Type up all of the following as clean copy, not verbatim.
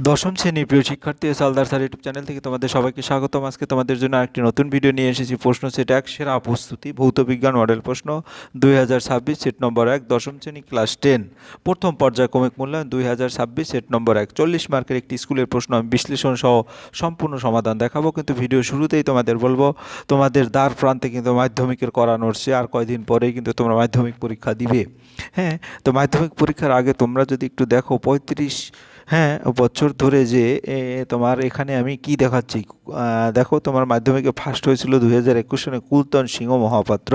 দশম শ্রেণীর প্রিয় শিক্ষার্থী সালদার স্যার ইউটিউব চ্যানেল থেকে তোমাদের সবাইকে স্বাগতম। আজকে তোমাদের জন্য আরেকটি নতুন ভিডিও নিয়ে এসেছি। প্রশ্ন সেট 1 সেরা প্রস্তুতি ভৌত বিজ্ঞান মডেল প্রশ্ন 2026 সেট নম্বর 1 দশম শ্রেণী ক্লাস 10 প্রথম পর্যায়ক্রমিক মূল্যায়ন 2026 সেট নম্বর 1 40 মার্কের একটি স্কুলের প্রশ্ন আমি বিশ্লেষণ সহ সম্পূর্ণ সমাধান দেখাবো। কিন্তু ভিডিও শুরুতেই তোমাদের বলবো, তোমাদের দ্বার প্রান্তে কিন্তু মাধ্যমিকের করানো হচ্ছে, আর কয়দিন পরেই কিন্তু তোমরা মাধ্যমিক পরীক্ষা দিবে। হ্যাঁ, তো মাধ্যমিক পরীক্ষার আগে তোমরা যদি একটু দেখো 35 বছর ধরে যে তোমার এখানে আমি কি দেখাচ্ছি, দেখো তোমার মাধ্যমিকে ফার্স্ট হয়েছিল 2021 সালে কুলতন সিংহ মহাপাত্র,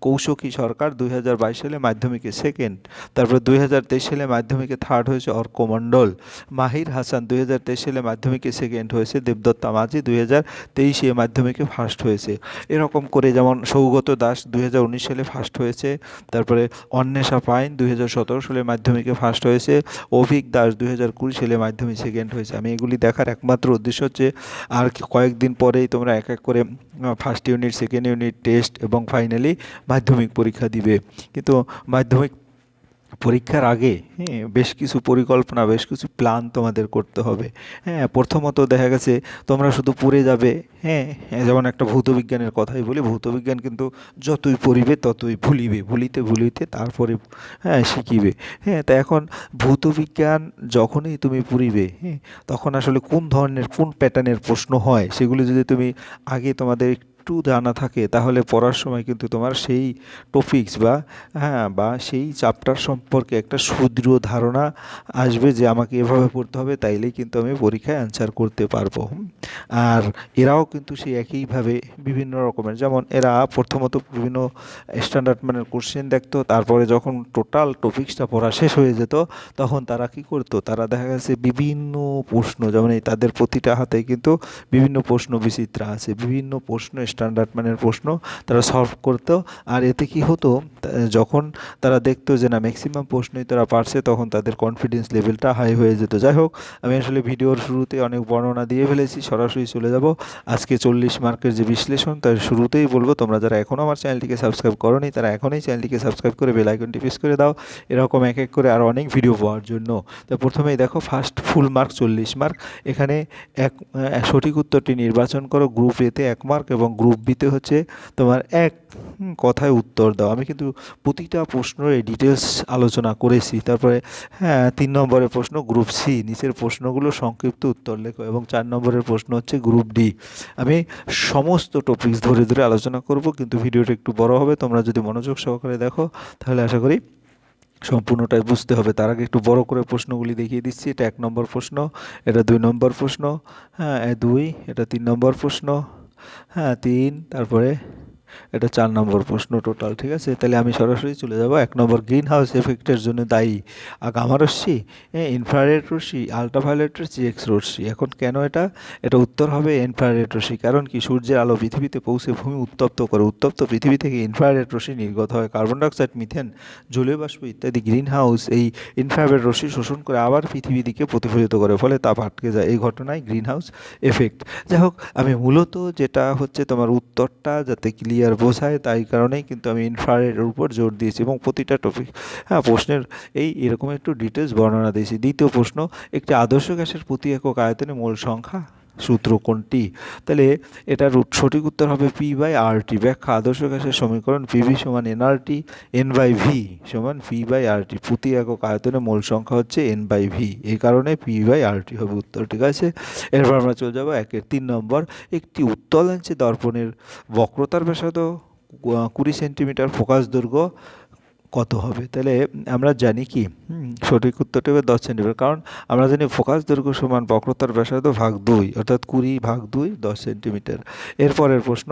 কৌশিকী সরকার 2022 সালে মাধ্যমিকে সেকেন্ড, তারপর 2023 সালে মাধ্যমিকে থার্ড হয়েছে অর্ক মণ্ডল, মাহির হাসান 2023 সালে মাধ্যমিকে সেকেন্ড হয়েছে, দেবদত্তা মাঝি 2023 মাধ্যমিকে ফার্স্ট হয়েছে। এরকম করে যেমন সৌগত দাস 2019 সালে ফার্স্ট হয়েছে, তারপরে অন্বেষা পাইন 2017 সালে মাধ্যমিকে ফার্স্ট হয়েছে, অভিক দাস 2020 সালে মাধ্যমিক সেকেন্ড হয়েছে। আমি এগুলি দেখার একমাত্র উদ্দেশ্য হচ্ছে আর কয়েকদিন পরেই তোমরা এক এক করে first unit, second unit, test এবং ফাইনালি মাধ্যমিক পরীক্ষা দিবে। কিন্তু মাধ্যমিক পরীক্ষার আগে বেশ কিছু পরিকল্পনা, বেশ কিছু প্ল্যান তোমাদের করতে হবে। প্রথমত দেখা গেছে তোমরা শুধু পড়ে যাবে। যেমন একটা ভৌতবিজ্ঞানের কথাই বলি, ভৌতবিজ্ঞান কিন্তু যতই পড়িবে ততই ভুলিবে, ভুলিতে ভুলিতে তারপরে শিখিবে। তা এখন ভৌতবিজ্ঞান যখনই তুমি পড়িবে, তখন আসলে কোন ধরনের, কোন প্যাটার্নের প্রশ্ন হয় সেগুলি যদি তুমি আগে তোমাদের একটু জানা থাকে, তাহলে পড়ার সময় কিন্তু তোমার সেই টপিকস বা সেই চ্যাপ্টার সম্পর্কে একটা সুদৃঢ় ধারণা আসবে যে আমাকে এভাবে পড়তে হবে, তাইলেই কিন্তু আমি পরীক্ষায় অ্যান্সার করতে পারবো। আর এরাও কিন্তু সেই একইভাবে বিভিন্ন রকমের, যেমন এরা প্রথমত বিভিন্ন স্ট্যান্ডার্ড মানের কোশ্চেন দেখতো, তারপরে যখন টোটাল টপিক্সটা পড়া শেষ হয়ে যেত তখন তারা কি করতো, তারা দেখা গেছে বিভিন্ন প্রশ্ন, যেমন এই তাদের প্রতিটা হাতে কিন্তু বিভিন্ন প্রশ্ন বিচিত্রা আছে, বিভিন্ন প্রশ্ন স্ট্যান্ডার্ড মানের প্রশ্ন তারা সলভ করতো। আর এতে কি হতো, যখন তারা দেখতো যে না ম্যাক্সিমাম প্রশ্নই তারা পারছে, তখন তাদের কনফিডেন্স লেভেলটা হাই হয়ে যেত। যাই হোক, আমি আসলে ভিডিওর শুরুতে অনেক বর্ণনা দিয়ে ফেলেছি, সরাসরি চলে যাব আজকে 40 মার্কের যে বিশ্লেষণ। তার শুরুতেই বলবো, তোমরা যারা এখনও আমার চ্যানেলটিকে সাবস্ক্রাইব করোনি তারা এখনই চ্যানেলটিকে সাবস্ক্রাইব করে বেল আইকনটি প্রেস করে দাও, এরকম এক এক করে আরও অনেক ভিডিও পাওয়ার জন্য। তো প্রথমেই দেখো, ফার্স্ট ফুল মার্ক 40 মার্ক। এখানে সঠিক উত্তরটি নির্বাচন করো। গ্রুপ এতে 1 মার্ক এবং গ্রুপ বিতে হচ্ছে তোমার এক কথায় উত্তর দাও। আমি কিন্তু প্রতিটা প্রশ্নের ডিটেলস আলোচনা করেছি। তারপরে 3 নম্বরের প্রশ্ন গ্রুপ সি, নিচের প্রশ্নগুলো সংক্ষিপ্ত উত্তর লেখো, এবং 4 নম্বরের প্রশ্ন হচ্ছে গ্রুপ ডি। আমি সমস্ত টপিকস ধরে ধরে আলোচনা করব, কিন্তু ভিডিওটা একটু বড় হবে। তোমরা যদি মনোযোগ সহকারে দেখো তাহলে আশা করি সম্পূর্ণটাই বুঝতে হবে। তার আগে একটু বড় করে প্রশ্নগুলি দেখিয়ে দিচ্ছি। এটা 1 নম্বর প্রশ্ন, এটা 2 নম্বর প্রশ্ন, 2, এটা 3 নম্বর প্রশ্ন, 3, তারপরে এটা 4 নম্বর প্রশ্ন টোটাল। ঠিক আছে, তাহলে আমি সরাসরি চলে যাব। 1 নম্বর, গ্রিন হাউস এফেক্টের জন্য দায়ী গামা রশ্মি, ইনফ্রারেড রশ্মি, আলট্রাভায়োলেট রশ্মি, এক্স রশ্মি। এখন কেন এটা উত্তর হবে ইনফ্রারেড রশ্মি। কারণ কি, সূর্যের আলো পৃথিবীতে পৌঁছে ভূমি উত্তপ্ত করে, উত্তপ্ত পৃথিবী থেকে ইনফ্রারেড রশ্মি নির্গত হয়। কার্বন ডাইঅক্সাইড, মিথেন, জলীয় বাষ্প ইত্যাদি গ্রিন হাউস এই ইনফ্রারেড রশ্মি শোষণ করে আবার পৃথিবী দিকে প্রতিফলিত করে, ফলে তাপ আটকে যায়। এই ঘটনায় গ্রিন হাউস এফেক্ট। যাই হোক, আমি মূলত যেটা হচ্ছে তোমার উত্তরটা যাতে ক্লিয়ার বোঝায়, তাই কারণেই কিন্তু আমি ইনফ্রারেডের উপর জোর দিয়েছি এবং প্রতিটা টপিক প্রশ্নের এরকম একটু ডিটেলস বর্ণনা দিয়েছি। দ্বিতীয় প্রশ্ন, একটি আদর্শ গ্যাসের প্রতি একক আয়তনে মোল সংখ্যা সূত্র কোনটি? তাহলে এটার সঠিক উত্তর হবে P/RT। ব্যাখ্যা, আদর্শ গ্যাসের সমীকরণ PV সমান nRT, N/V সমান P/RT। প্রতি একক আয়তনে মোল সংখ্যা হচ্ছে N/V, এই কারণে P/RT হবে উত্তর। ঠিক আছে, এরপর আমরা চলে যাবো 1-এর 3 নম্বর। একটি উত্তল লেন্সে দর্পণের বক্রতার ব্যাসার্ধ 20 সেন্টিমিটার, ফোকাস দৈর্ঘ্য কত হবে? তাহলে আমরা জানি কি, সঠিক উত্তরটি হবে 10 সেন্টিমিটার, কারণ আমরা জানি ফোকাস দৈর্ঘ্য সমান বক্রতার ব্যাসার্ধ ভাগ 2, অর্থাৎ 20/2 10 সেন্টিমিটার। এরপরের প্রশ্ন,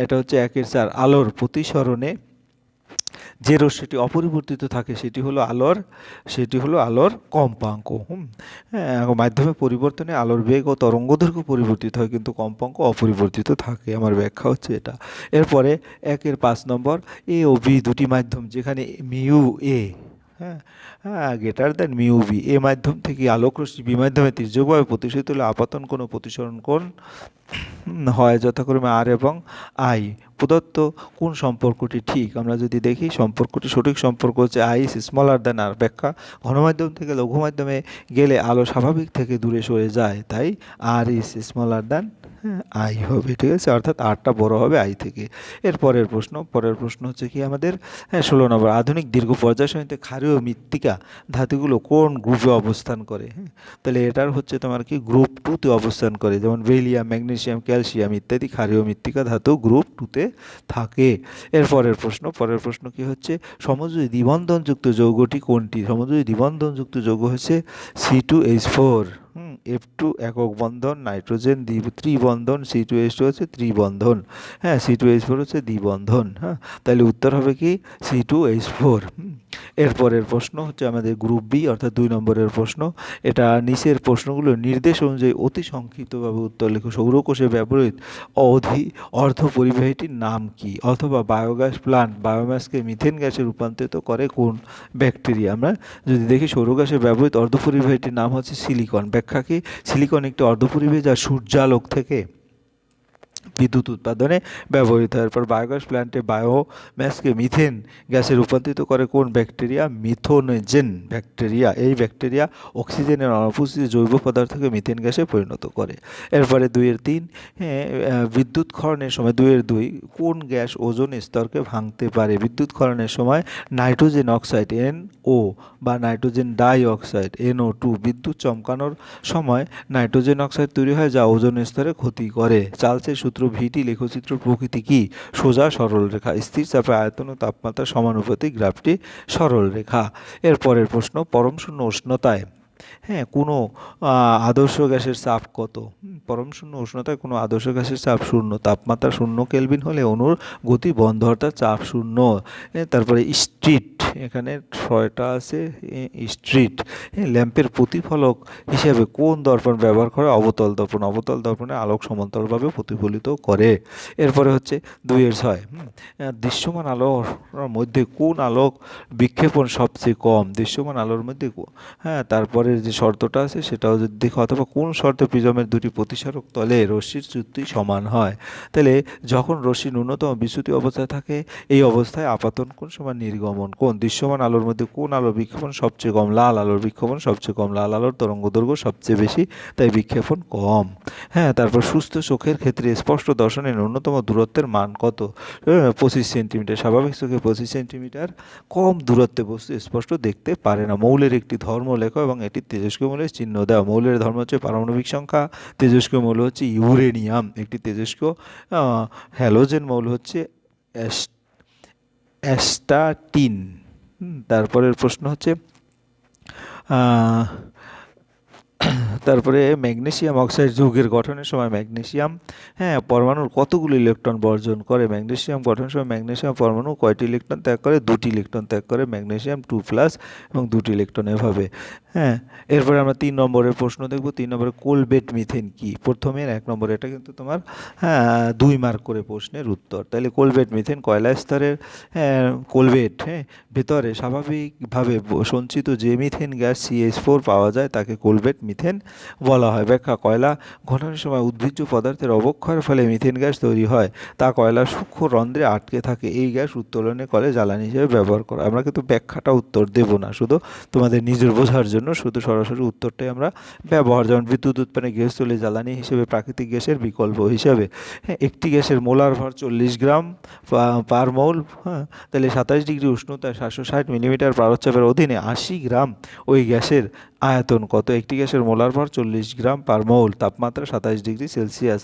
এটা হচ্ছে 1-4, আলোর প্রতিসরণে যে রশ্মিটি অপরিবর্তিত থাকে সেটি হলো আলোর কম্পাঙ্ক। মাধ্যমে পরিবর্তনে আলোর বেগ ও তরঙ্গদৈর্ঘ্য পরিবর্তিত হয়, কিন্তু কম্পাঙ্ক অপরিবর্তিত থাকে। আমার ব্যাখ্যা হচ্ছে এটা। এরপরে 1-5 নম্বর, এ ও বি দুটি মাধ্যম যেখানে মিউ এ হ্যাঁ, গ্রেটার দ্যান মিউ বি। এ মাধ্যম থেকে আলোক রশ্মি বি মাধ্যমে তির্যকভাবে প্রতিসরিত হলে আপতন কোণ ও প্রতিসরণ কোণ হয় যথাক্রমে আর এবং আই। প্রদত্ত কোন সম্পর্কটি ঠিক? আমরা যদি দেখি সম্পর্কটি সঠিক সম্পর্ক হচ্ছে আই ইজ স্মলার দ্যান আর। ব্যাখ্যা: ঘনমাধ্যম থেকে লঘু মাধ্যমে গেলে আলো স্বাভাবিক থেকে দূরে সরে যায়, তাই আর ইজ স্মলার দ্যান আই হবে, ঠিক আছে, অর্থাৎ আরটা বড় হবে আই থেকে। এর পরের প্রশ্ন হচ্ছে কি আমাদের 16 নম্বর, আধুনিক দীর্ঘ পর্যায় সারণীতে ক্ষারীয় মৃত্তিকা ধাতুগুলো কোন গ্রুপে অবস্থান করে? তাহলে এটার হচ্ছে তোমার কি গ্রুপ 2-তে অবস্থান করে, যেমন বেরিলিয়াম, ম্যাগনেসিয়াম, ক্যালসিয়াম ইত্যাদি ক্ষারীয় মৃত্তিকা ধাতু গ্রুপ 2-তে থাকে। এর পরের প্রশ্ন কি হচ্ছে, সমযোজী দ্বিবন্ধনযুক্ত যৌগটি কোনটি? সমযোজী দ্বিবন্ধনযুক্ত যৌগ হচ্ছে C2H4, F2 একক বন্ধন, নাইট্রোজেন ত্রিবন্ধন, C2H2 হচ্ছে ত্রিবন্ধন, C2H4 হচ্ছে দ্বিবন্ধন। তাহলে উত্তর হবে কি C2H4। এরপরের প্রশ্ন হচ্ছে আমাদের গ্রুপ বি অর্থাৎ 2 নম্বরের প্রশ্ন। এটা নিচের প্রশ্নগুলো নির্দেশ অনুযায়ী অতি সংক্ষিপ্তভাবে উত্তর লেখো। সৌরকোষে ব্যবহৃত অর্ধ পরিবাহীটির নাম কি? অথবা বায়োগ্যাস প্লান্ট বায়োমাসকে মিথেন গ্যাসে রূপান্তরিত করে কোন ব্যাকটেরিয়া? আমরা যদি দেখি সৌরগ্যাসে ব্যবহৃত অর্ধপরিবাহীটির নাম হচ্ছে সিলিকন। ব্যাখ্যা কি? সিলিকন একটি অর্ধপরিবাহী যা সূর্যালোক থেকে বিদ্যুৎ উৎপাদনে ব্যবহৃত হয়। এরপর বায়োগ্যাস প্ল্যান্টে বায়োম্যাসকে মিথেন গ্যাসে রূপান্তরিত করে কোন ব্যাকটেরিয়া? মিথোনেজেন ব্যাকটেরিয়া। এই ব্যাকটেরিয়া অক্সিজেনের অনুপস্থিতি জৈব পদার্থকে মিথেন গ্যাসে পরিণত করে। এরপরে 2-3, বিদ্যুৎ ক্ষরণের সময় 2-2 কোন গ্যাস ওজোন স্তরকে ভাঙতে পারে? বিদ্যুৎ ক্ষরণের সময় নাইট্রোজেন অক্সাইড NO বা নাইট্রোজেন ডাই অক্সাইড NO2। বিদ্যুৎ চমকানোর সময় নাইট্রোজেন অক্সাইড তৈরি হয় যা ওজোন স্তরে ক্ষতি করে। চার্লসের সূত্র ভিটি লেখচিত্র প্রকৃতি কি? সোজা সরল রেখা। স্থির চাপে আয়তন ও তাপমাত্রা সমানুপাতিক, গ্রাফটি সরল রেখা। এর পরের প্রশ্ন, পরম শূন্য উষ্ণতায় কোনো আদর্শ গ্যাসের চাপ কত? পরম শূন্য উষ্ণতায় কোনো আদর্শ গ্যাসের চাপ 0, তাপমাত্রা 0 কেলভিন হলে অণুর গতি বন্ধ অর্থাৎ চাপ 0। তারপরে স্ট্রিট, এখানে 6টা আছে স্ট্রিট। ল্যাম্পের প্রতিফলক হিসেবে কোন দর্পণ ব্যবহার করে? অবতল দর্পণ। অবতল দর্পণে আলোক সমান্তরালভাবে প্রতিফলিত করে। এরপরে হচ্ছে 2-6, দৃশ্যমান আলোর মধ্যে কোন আলোক বিক্ষেপণ সবচেয়ে কম? দৃশ্যমান আলোর মধ্যে তারপরের যে শর্তটা আছে সেটাও যদি দেখো, অথবা কোন শর্তে প্রিজমের দুটি প্রতিসারক তলে রশ্মির চ্যুতি সমান হয়? তাহলে যখন রশ্মি ন্যূনতম বিচ্যুতি অবস্থায় থাকে এই অবস্থায় আপাতন কোণ সমান নির্গমন কোণ। দৃশ্যমান আলোর মধ্যে কোন আলোর বিক্ষেপণ সবচেয়ে কম? লাল আলোর বিক্ষেপণ সবচেয়ে কম। লাল আলোর তরঙ্গদৈর্ঘ্য সবচেয়ে বেশি, তাই বিক্ষেপণ কম। তারপর সুস্থ চোখের ক্ষেত্রে স্পষ্ট দর্শনের ন্যূনতম দূরত্বের মান কত? 25 সেন্টিমিটার। স্বাভাবিক চোখে 25 সেন্টিমিটার কম দূরত্বে বস্তু স্পষ্ট দেখতে পারে না। মৌলের একটি ধর্ম লেখো এবং এটি তেজস্ক্রিয় মৌলের চিহ্ন দাও। মৌলের ধর্ম হচ্ছে পারমাণবিক সংখ্যা, তেজস্ক্রিয় মৌল হচ্ছে ইউরেনিয়াম, একটি তেজস্ক্রিয় হ্যালোজেন মৌল হচ্ছে অ্যাস্টাটিন। তারপরের প্রশ্ন হচ্ছে তারপরে ম্যাগনেসিয়াম অক্সাইড যৌগের গঠনের সময় ম্যাগনেসিয়াম পরমাণুর কতগুলো ইলেকট্রন বর্জন করে? ম্যাগনেসিয়াম গঠনের সময় ম্যাগনেসিয়াম পরমাণু কয়টি ইলেকট্রন ত্যাগ করে? 2টি ইলেকট্রন ত্যাগ করে। ম্যাগনেসিয়াম 2+ এবং 2টি ইলেকট্রন এভাবে। এরপরে আমরা 3 নম্বরের প্রশ্ন দেখব। 3 নম্বরে কোলবেট মিথেন কি? প্রথমের 1 নম্বরে, এটা কিন্তু তোমার 2 মার্ক করে প্রশ্নের উত্তর। তাহলে কোলবেট মিথেন কয়লা স্তরের কোলবেট ভেতরে স্বাভাবিকভাবে সঞ্চিত যে মিথেন গ্যাস CH4 পাওয়া যায় তাকে কোলবেট মিথেন বলা হয়। ব্যাখ্যা: কয়লা ঘটনার সময় উদ্ভিজ্জ পদার্থের অবক্ষয়ের ফলে মিথেন গ্যাস তৈরি হয়, তা কয়লার সূক্ষ্ম রন্ধ্রে আটকে থাকে। এই গ্যাস উত্তোলনের করে জ্বালানি হিসেবে ব্যবহার করা। আমরা কিন্তু ব্যাখ্যাটা উত্তর দেব না, শুধু তোমাদের নিজের বোঝার জন্য শুধু সরাসরি উত্তরটাই আমরা ব্যবহার। যেমন বিদ্যুৎ উৎপাদনে গ্যাস তুলে জ্বালানি হিসেবে প্রাকৃতিক গ্যাসের বিকল্প হিসাবে একটি গ্যাসের মোলার ভর 40 গ্রাম পার মৌল। তাহলে 27 ডিগ্রি উষ্ণতায় 760 মিলিমিটার পারদচাপের অধীনে 80 গ্রাম ওই গ্যাসের আয়তন কত? একটি গ্যাসের মোলার ভর 40 গ্রাম পার মৌল, তাপমাত্রা 27 ডিগ্রি সেলসিয়াস,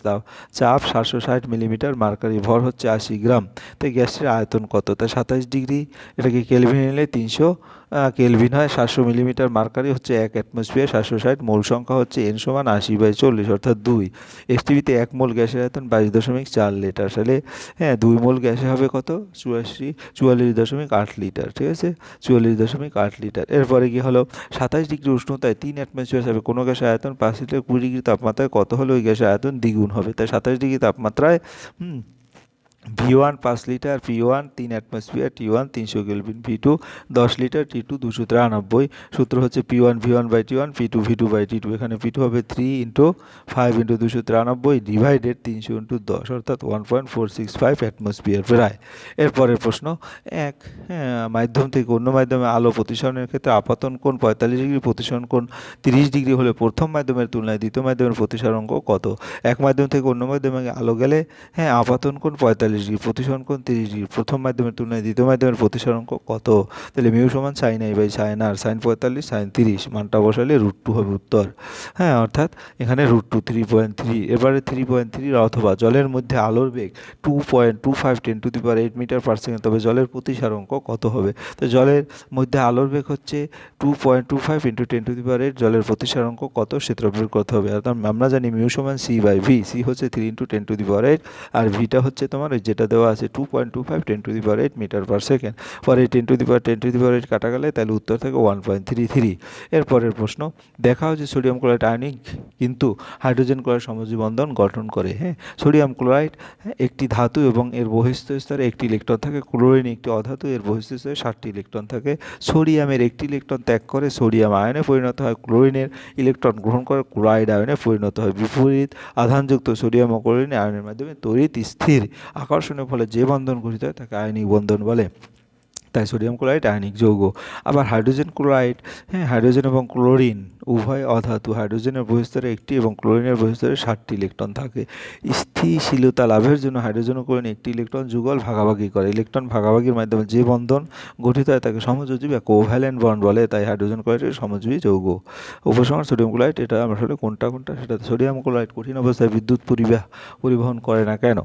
চাপ 760 মিলিমিটার মার্কারি, ভর হচ্ছে 80 গ্রাম। তাই গ্যাসের আয়তন কত? তাই 27 ডিগ্রি, এটাকে কেলভিন নিলে 300 কেলভিন হয়। 700 মিলিমিটার মার্কারি হচ্ছে 1 অ্যাটমসফিয়ার। 760 মোল সংখ্যা হচ্ছে N সমান 80/40 অর্থাৎ 2। এসটিভিতে 1 মোল গ্যাসের আয়তন 22.4 লিটার। তাহলে 2 মোল গ্যাসে হবে কত? 44.8 লিটার, ঠিক আছে, 44.8 লিটার। এরপরে কি হলো, 27 ডিগ্রি উষ্ণতায় 3 অ্যাটমসফিয়ার হবে কোনো গ্যাসের আয়তন 5 লিটার। 20 ডিগ্রি তাপমাত্রায় কত হলে ওই গ্যাসের আয়তন দ্বিগুণ হবে? তাই 27 ডিগ্রি তাপমাত্রায় V1 5 litre, P1 3 atmosphere, T1 300 kelvin, V2 10 litre, T2 293। সূত্র হচ্ছে P1 V1 by T1, P2 V2 by T2। এখানে P2 হবে 3 ইন্টু 5 ইন্টু 293 ডিভাইডেড 300 ইন্টু 10, অর্থাৎ 1.465 অ্যাটমসফিয়ার প্রায়। এরপরের প্রশ্ন এক, মাধ্যম থেকে অন্য মাধ্যমে আলো প্রতিসরণের ক্ষেত্রে আপাতন কোণ 45 ডিগ্রি, প্রতিসরণ কোণ 30 ডিগ্রি হলে প্রথম মাধ্যমের তুলনায় দ্বিতীয় মাধ্যমের প্রতিসরণ কত? এক মাধ্যম থেকে অন্য মাধ্যমে আলো গেলে আপাতন কোণ 45 ডিগ্রি, প্রতিসরণ কোণ 30 ডিগ্রি, প্রথম মাধ্যমের তুলনায় দ্বিতীয় মাধ্যমের প্রতিসরণ কত? তাহলে মিউ সমান sine i by sine r, sine 45 sine 30, মানটা বসালে √2 হবে উত্তর। অর্থাৎ এখানে √2 3.3। এবারে 3.3 অথবা জলের মধ্যে আলোর বেগ 2.25 10⁸ মিটার পার সেকেন্ড, তবে জলের প্রতিসরণ কত হবে? তো জলের মধ্যে আলোর বেগ হচ্ছে 2.25 ইন্টু 10⁸, জলের প্রতিসরণ কত সেটা বের করতে হবে। অর্থাৎ আমরা জানি মিউ সমান সি বাই ভি, সি হচ্ছে 3 ইন্টু 10⁸, আর ভিটা হচ্ছে তোমার ওই যেটা দেওয়া আছে 2.25 10⁸ মিটার পার সেকেন্ড। পরে 10⁸ কাটা গেলে তাহলে উত্তর থেকে 1.33। এরপরের প্রশ্ন, দেখা হচ্ছে সোডিয়াম ক্লোরাইড আয়নিক কিন্তু হাইড্রোজেন ক্লোরাইড সমযোজী বন্ধন গঠন করে। সোডিয়াম ক্লোরাইড একটি ধাতু এবং এর বহিস্থ স্তরে একটি ইলেকট্রন থাকে। ক্লোরিন একটি অধাতু, এর বহিস্থ স্তরে 7টি ইলেকট্রন থাকে। সোডিয়ামের একটি ইলেকট্রন ত্যাগ করে সোডিয়াম আয়নে পরিণত হয়, ক্লোরিনের ইলেকট্রন গ্রহণ করে ক্লোরাইড আয়নে পরিণত হয়। বিপরীত আধানযুক্ত সোডিয়াম ও ক্লোরিন আয়নের মাধ্যমে তড়িৎ স্থির আকর্ষণের ফলে যে বন্ধন গঠিত হয় তাকে আয়নিক বন্ধন বলে। তাই সোডিয়াম ক্লোরাইড আয়নিক যৌগ। আবার হাইড্রোজেন ক্লোরাইড, হাইড্রোজেন এবং ক্লোরিন উভয় অধাতু। হাইড্রোজেনের বহিস্তরে একটি এবং ক্লোরিনের বহিস্তরে 7টি ইলেকট্রন থাকে। স্থিতিশীলতা লাভের জন্য হাইড্রোজেন ও ক্লোরিন একটি ইলেকট্রন যুগল ভাগাভাগি করে। ইলেকট্রন ভাগাভাগির মাধ্যমে যে বন্ধন গঠিত হয় তাকে সমযোজী বা কোভ্যালেন্ট বন্ড বলে। তাই হাইড্রোজেন ক্লোরাইড সমযোজী যৌগ। উপসংহার, সোডিয়াম ক্লোরাইড এটা আসলে কোনটা সেটা, সোডিয়াম ক্লোরাইড কঠিন অবস্থায় বিদ্যুৎ পরিবহন করে না কেন?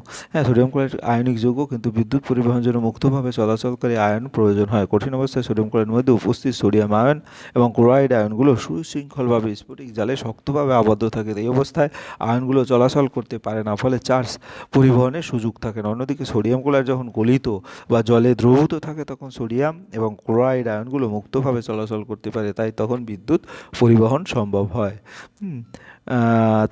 সোডিয়াম ক্লোরাইড আয়নিক যৌগ, কিন্তু বিদ্যুৎ পরিবহনের জন্য মুক্তভাবে চলাচলকারী আয়ন প্রয়োজন হয়। কঠিন অবস্থায় সোডিয়াম ক্লোরাইডের মধ্যে উপস্থিত সোডিয়াম আয়ন এবং ক্লোরাইড আয়নগুলো সুশৃঙ্খলভাবে স্ফটিক জালে শক্তভাবে আবদ্ধ থাকে। এই অবস্থায় আয়নগুলো চলাচল করতে পারে না, ফলে চার্জ পরিবহনের সুযোগ থাকে না। অন্যদিকে সোডিয়াম ক্লোরাইড যখন গলিত বা জলে দ্রবীভূত থাকে তখন সোডিয়াম এবং ক্লোরাইড আয়নগুলো মুক্তভাবে চলাচল করতে পারে, তাই তখন বিদ্যুৎ পরিবহন সম্ভব হয়।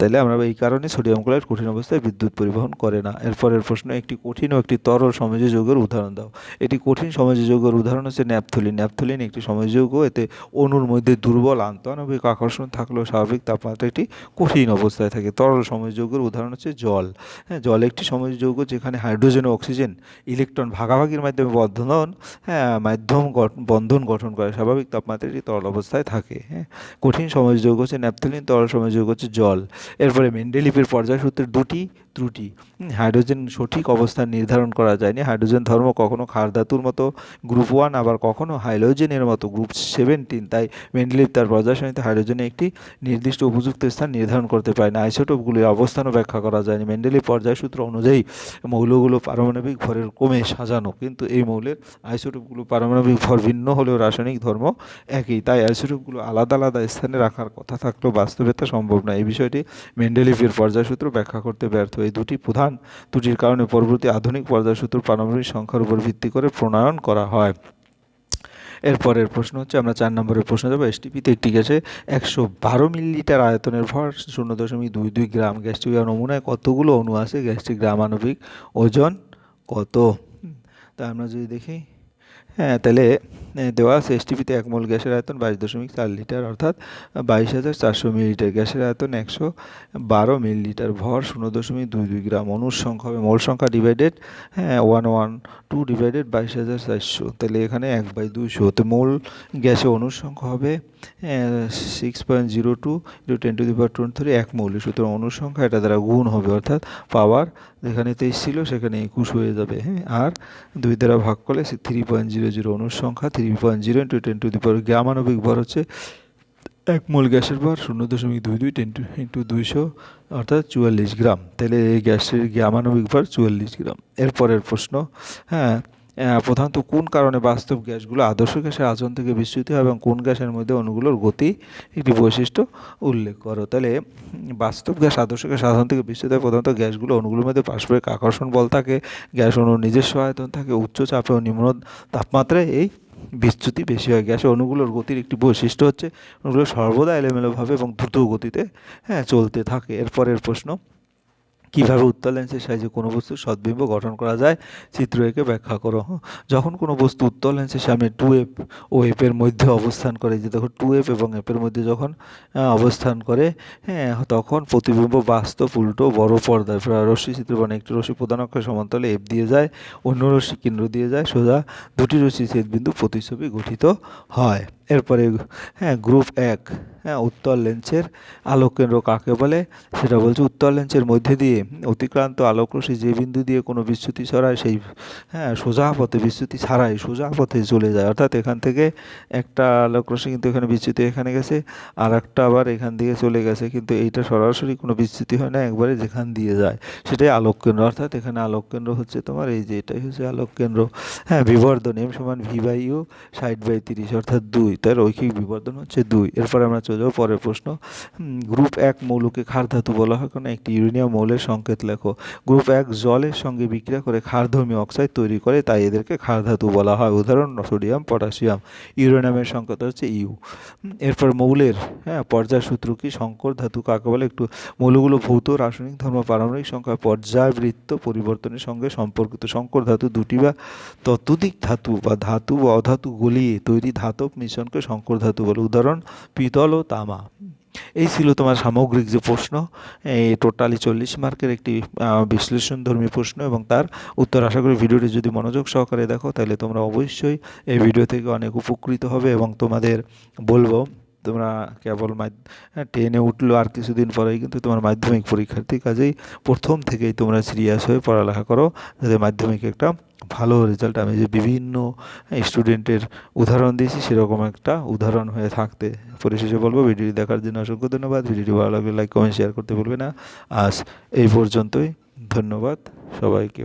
তাইলে আমরা এই কারণে সোডিয়াম ক্লোরাইড কঠিন অবস্থায় বিদ্যুৎ পরিবহন করে না। এরপরের প্রশ্ন, একটি কঠিন ও একটি তরল সমযোজী যৌগের উদাহরণ দাও। এটি কঠিন সমযোজী যৌগের উদাহরণ হচ্ছে ন্যাপথলিন। ন্যাপথলিন একটি সমযোজী যৌগ, এতে অণুর মধ্যে দুর্বল আন্তঃআণবিক আকর্ষণ থাকলেও স্বাভাবিক তাপমাত্রা একটি কঠিন অবস্থায় থাকে। তরল সমযোজী যৌগের উদাহরণ হচ্ছে জল। জল একটি সমযোজী যৌগ যেখানে হাইড্রোজেন ও অক্সিজেন ইলেকট্রন ভাগাভাগির মাধ্যমে বন্ধন গঠন করে। স্বাভাবিক তাপমাত্রায় এটি তরল অবস্থায় থাকে। কঠিন সমযোজী যৌগ হচ্ছে ন্যাপথলিন, তরল সমযোজী যৌগ হচ্ছে জল। এরপরে মেন্ডেলিভের পর্যায়সূত্রের দুটি ত্রুটি। হাইড্রোজেন সঠিক অবস্থান নির্ধারণ করা যায়নি। হাইড্রোজেন ধর্ম কখনো ক্ষার ধাতুর মতো গ্রুপ 1, আবার কখনো হাইড্রোজেনের মতো গ্রুপ 17। তাই মেন্ডেলিভ তার পর্যায় সারণীতে হাইড্রোজেনের একটি নির্দিষ্ট উপযুক্ত স্থান নির্ধারণ করতে পারে না। আইসোটোপগুলির অবস্থানও ব্যাখ্যা করা যায়নি। মেন্ডেলিভ পর্যায়সূত্র অনুযায়ী মৌলগুলো পারমাণবিক ভরের ক্রমে সাজানো, কিন্তু এই মৌলের আইসোটোপগুলো পারমাণবিক ভর ভিন্ন হলেও রাসায়নিক ধর্ম একই। তাই আইসোটোপগুলো আলাদা আলাদা স্থানে রাখার কথা থাকলেও বাস্তবে তা সম্ভব নয়। এই বিষয়টি মেন্ডেলিভের পর্যায়সূত্র ব্যাখ্যা করতে ব্যর্থ। এই দুটি প্রধান ত্রুটির কারণে পরবর্তী আধুনিক পর্যায়সূত্র পারমাণবিক সংখ্যার উপর ভিত্তি করে প্রণয়ন করা হয়। এরপরের প্রশ্ন হচ্ছে, আমরা 4 নম্বরের প্রশ্ন যাবো। এসটিপিতে একটি গ্যাসে 112 মিলিলিটার আয়তনের ভর 0.22 গ্রাম। গ্যাসটি নমুনায় কতগুলো অণু আছে? গ্যাসটি গ্রামাণবিক ওজন কত? তা আমরা যদি দেখি, তাহলে দেওয়া আছে এসটিপিতে 1 মোল গ্যাসের আয়তন 22.4 লিটার, অর্থাৎ 22,400 মিলিলিটার। গ্যাসের আয়তন 112 মিলিলিটার, ভর 0.22 গ্রাম। অণুর সংখ্যা হবে মোল সংখ্যা ডিভাইডেড 112 ডিভাইডেড 22,400, তাহলে এখানে 1/200। তো মোল গ্যাসে অণুর সংখ্যা হবে 6.02 × 10⁻23 1 মৌল। সুতরাং অণুর সংখ্যা এটা দ্বারা গুণ হবে, অর্থাৎ পাওয়ার যেখানে 23 ছিল সেখানে 21 হয়ে যাবে। আর 2 দ্বারা ভাগ করলে 3.00। অণুর সংখ্যা 3.0 × 10⁻, গ্রামাণবিক ভর হচ্ছে 1 মোল গ্যাসের ভর 0.22 × 200, অর্থাৎ 44 গ্রাম। তাহলে এই গ্যাসের গ্রামাণবিক ভর 44 গ্রাম। এরপরের প্রশ্ন, প্রধানত কোন কারণে বাস্তব গ্যাসগুলো আদর্শ গ্যাসের আচরণ থেকে বিচ্যুত হয় এবং কোন গ্যাসের মধ্যে অণুগুলোর গতি একটি বৈশিষ্ট্য উল্লেখ করো। তাহলে বাস্তব গ্যাস আদর্শ গ্যাস আচরণ থেকে বিচ্যুত হয় প্রধানত গ্যাসগুলো অণুগুলোর মধ্যে পারস্পরিক আকর্ষণ বল থাকে, গ্যাস অণুর নিজস্ব আয়তন থাকে, উচ্চ চাপে ও নিম্ন তাপমাত্রায় এই বিচ্যুতি বেশি হয়। গ্যাসের অণুগুলোর গতির একটি বৈশিষ্ট্য হচ্ছে অণুগুলো সর্বদা এলোমেলোভাবে এবং দ্রুত গতিতে চলতে থাকে। এরপরের প্রশ্ন, কিভাবে উত্তল লেন্সের সাহায্যে কোনো বস্তুর সদ্বিম্ব গঠন করা যায় চিত্র এঁকে ব্যাখ্যা করো। যখন কোনো বস্তু উত্তল লেন্সের সামনে 2f ও f এর মধ্যে অবস্থান করে, যে দেখো 2f এবং f এর মধ্যে যখন অবস্থান করে, হ্যাঁ, তখন প্রতিবিম্ব বাস্তব উল্টো বড় পর্দায় রশ্মি চিত্র মানে একটি রশ্মি প্রধান অক্ষের সমান্তরালে f দিয়ে যায়, অন্য রশ্মি কেন্দ্র দিয়ে যায়, সোজা দুটি রশ্মি ছেদবিন্দু প্রতিচ্ছবি গঠিত হয়। এরপরে হ্যাঁ গ্রুপ 1, হ্যাঁ উত্তল লেন্সের আলোক কেন্দ্র কাকে বলে সেটা বলছে। উত্তল লেন্সের মধ্যে দিয়ে অতিক্রান্ত আলোকরশ্মি যে বিন্দু দিয়ে কোনো বিচ্যুতি ছড়ায় সেই সোজা পথে বিচ্যুতি ছাড়াই সোজা পথে চলে যায়, অর্থাৎ এখান থেকে একটা আলোকরশ্মি কিন্তু এখানে বিচ্যুতি এখানে গেছে, আর একটা আবার এখান দিয়ে চলে গেছে, কিন্তু এইটা সরাসরি কোনো বিচ্যুতি হয় না, একবারে যেখান দিয়ে যায় সেটাই আলোক কেন্দ্র। অর্থাৎ এখানে আলোক কেন্দ্র হচ্ছে তোমার এই যে এটাই হচ্ছে আলোক কেন্দ্র। হ্যাঁ বিবর্ধন m সমান v/u 60/30 অর্থাৎ 2, তার রৈখিক বিবর্ধন হচ্ছে 2। এরপরে আমরা চলে যাবো পরের প্রশ্ন। গ্রুপ 1 মৌলকে ক্ষার ধাতু বলা হয় কারণ একটি ইউরেনিয়াম মৌলের সংকেত লেখো। গ্রুপ 1 জলের সঙ্গে বিক্রিয়া করে ক্ষারধর্মী অক্সাইড তৈরি করে, তাই এদেরকে ক্ষার ধাতু বলা হয়। উদাহরণ সোডিয়াম, পটাশিয়াম। ইউরেনিয়ামের সংকেত হচ্ছে ইউ। এরপর মৌলের পর্যায় সূত্র কি? সংকর ধাতু কাকে বলে? একটু মৌলগুলো ভৌত রাসায়নিক ধর্ম পারমাণবিক সংখ্যা পর্যায়বৃত্ত পরিবর্তনের সঙ্গে সম্পর্কিত। সংকর ধাতু দুটি বা ততোধিক ধাতু বা ধাতু বা অধাতু গলিয়ে তৈরি ধাতব মিশ্রণকে সংকর ধাতু বলে। উদাহরণ পিতল ও তামা। এই ছিল তোমার সামগ্রিক যে প্রশ্ন, এই টোটালি 40 মার্কের একটি বিশ্লেষণধর্মী প্রশ্ন এবং তার উত্তর। আশা করি ভিডিওটি যদি মনোযোগ সহকারে দেখো তাহলে তোমরা অবশ্যই এই ভিডিও থেকে অনেক উপকৃত হবে এবং তোমাদের বলবো তোমরা কেবল 10-এ উঠলো আর কিছুদিন পরেই কিন্তু তোমার মাধ্যমিক পরীক্ষার্থী, কাজেই প্রথম থেকেই তোমরা সিরিয়াস হয়ে পড়ালেখা করো যাতে মাধ্যমিকে একটা ভালো রেজাল্ট, আমি যে বিভিন্ন স্টুডেন্টের উদাহরণ দিয়েছি সেরকম একটা উদাহরণ হয়ে থাকতে। পরিশেষে বলবো ভিডিওটি দেখার জন্য অসংখ্য ধন্যবাদ। ভিডিওটি ভালো লাগলে লাইক কমেন্ট শেয়ার করতে ভুলবে না। আজ এই পর্যন্তই, ধন্যবাদ সবাইকে।